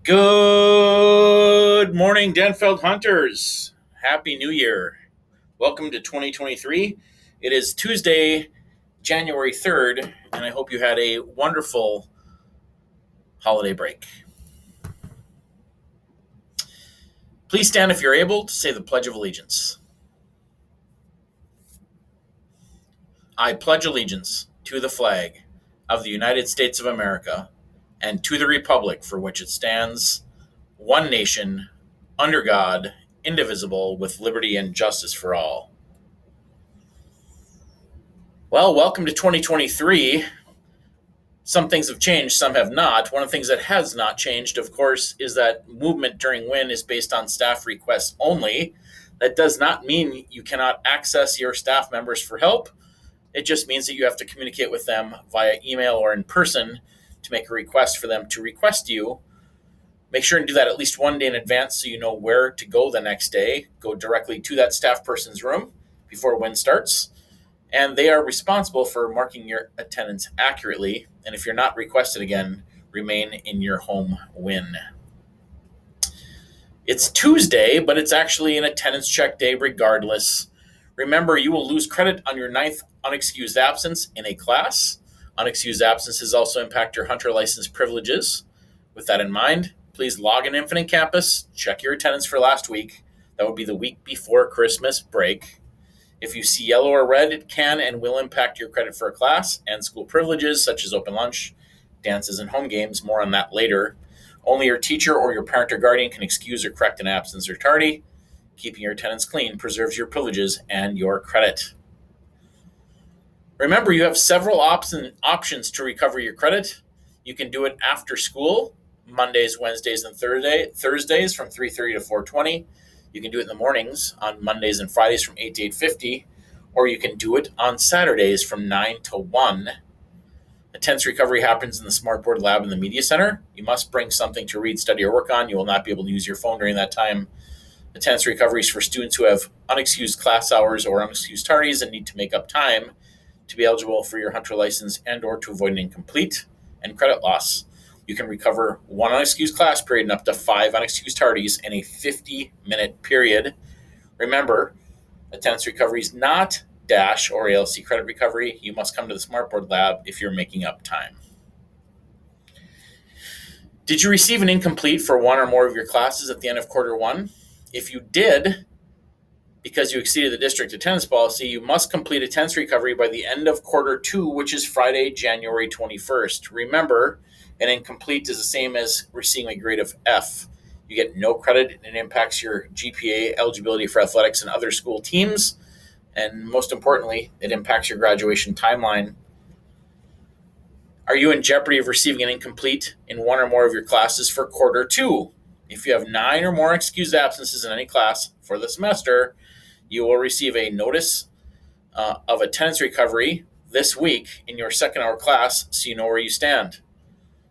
Good morning, Denfeld Hunters. Happy New Year. Welcome to 2023. It is Tuesday, January 3rd, and I hope you had a wonderful holiday break. Please stand if you're able to say the Pledge of Allegiance. I pledge allegiance to the flag of the United States of America and to the republic for which it stands, one nation, under God, indivisible, with liberty and justice for all. Well, welcome to 2023. Some things have changed, some have not. One of the things that has not changed, of course, is that movement during WIN is based on staff requests only. That does not mean you cannot access your staff members for help. It just means that you have to communicate with them via email or in person to make a request for them to request you. Make sure and do that at least one day in advance so you know where to go the next day. Go directly to that staff person's room before WIN starts. And they are responsible for marking your attendance accurately. And if you're not requested again, remain in your home WIN. It's Tuesday, but it's actually an attendance check day regardless. Remember, you will lose credit on your 9th unexcused absence in a class. Unexcused absences also impact your hunter license privileges. With that in mind, please log in Infinite Campus, check your attendance for last week. That would be the week before Christmas break. If you see yellow or red, it can and will impact your credit for a class and school privileges such as open lunch, dances, and home games. More on that later. Only your teacher or your parent or guardian can excuse or correct an absence or tardy. Keeping your attendance clean preserves your privileges and your credit. Remember, you have several options to recover your credit. You can do it after school, Mondays, Wednesdays, and Thursdays from 3:30 to 4:20. You can do it in the mornings on Mondays and Fridays from 8 to 8:50, or you can do it on Saturdays from 9 to 1. Attendance recovery happens in the Smartboard Lab in the Media Center. You must bring something to read, study, or work on. You will not be able to use your phone during that time. Attendance recovery is for students who have unexcused class hours or unexcused tardies and need to make up time to be eligible for your hunter license and or to avoid an incomplete and credit loss. You can recover one unexcused class period and up to 5 unexcused tardies in a 50-minute period. Remember, attendance recovery is not DASH or ALC credit recovery. You must come to the Smartboard Lab if you're making up time. Did you receive an incomplete for one or more of your classes at the end of quarter one? If you did, because you exceeded the district attendance policy, you must complete attendance recovery by the end of quarter two, which is Friday, January 21st. Remember, an incomplete is the same as receiving a grade of F. You get no credit, and it impacts your GPA eligibility for athletics and other school teams. And most importantly, it impacts your graduation timeline. Are you in jeopardy of receiving an incomplete in one or more of your classes for quarter two? If you have 9 or more excused absences in any class for the semester, you will receive a notice of attendance recovery this week in your second hour class so you know where you stand.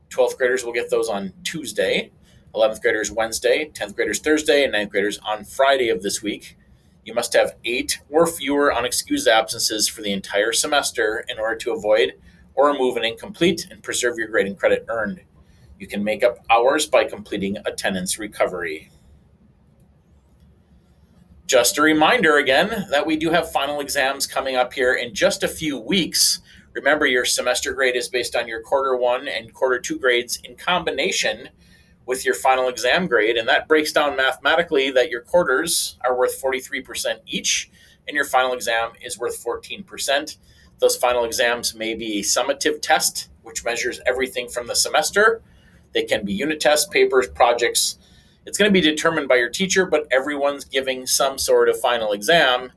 12th graders will get those on Tuesday, 11th graders Wednesday, 10th graders Thursday, and 9th graders on Friday of this week. You must have 8 or fewer unexcused absences for the entire semester in order to avoid or remove an incomplete and preserve your grade and credit earned. You can make up hours by completing attendance recovery. Just a reminder again that we do have final exams coming up here in just a few weeks. Remember, your semester grade is based on your quarter one and quarter two grades in combination with your final exam grade, and that breaks down mathematically that your quarters are worth 43% each, and your final exam is worth 14%. Those final exams may be a summative test, which measures everything from the semester. They can be unit tests, papers, projects. It's going to be determined by your teacher, but everyone's giving some sort of final exam.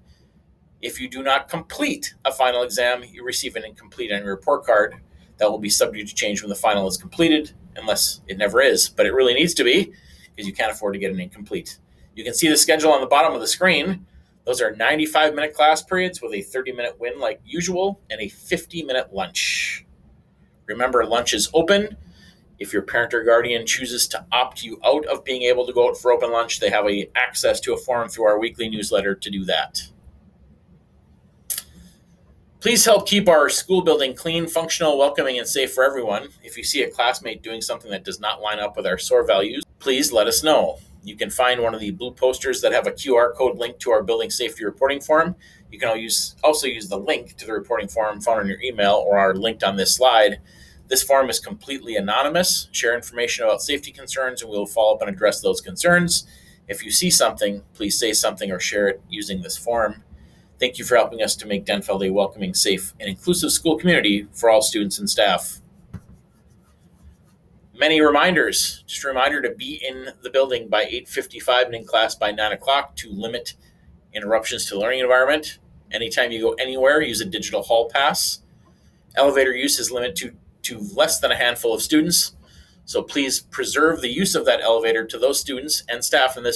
If you do not complete a final exam, you receive an incomplete on your report card. That will be subject to change when the final is completed, unless it never is. But it really needs to be, because you can't afford to get an incomplete. You can see the schedule on the bottom of the screen. Those are 95-minute class periods with a 30-minute WIN like usual and a 50-minute lunch. Remember, lunch is open. If your parent or guardian chooses to opt you out of being able to go out for open lunch, they have access to a form through our weekly newsletter to do that. Please help keep our school building clean, functional, welcoming, and safe for everyone. If you see a classmate doing something that does not line up with our SOAR values, please let us know. You can find one of the blue posters that have a QR code linked to our building safety reporting form. You can also use the link to the reporting form found in your email or are linked on this slide. This form is completely anonymous. Share information about safety concerns and we will follow up and address those concerns. If you see something, please say something or share it using this form. Thank you for helping us to make Denfeld a welcoming, safe, and inclusive school community for all students and staff. Many reminders. Just a reminder to be in the building by 8:55 and in class by 9 o'clock to limit interruptions to the learning environment. Anytime you go anywhere, use a digital hall pass. Elevator use is limited to less than a handful of students. So please preserve the use of that elevator to those students and staff in this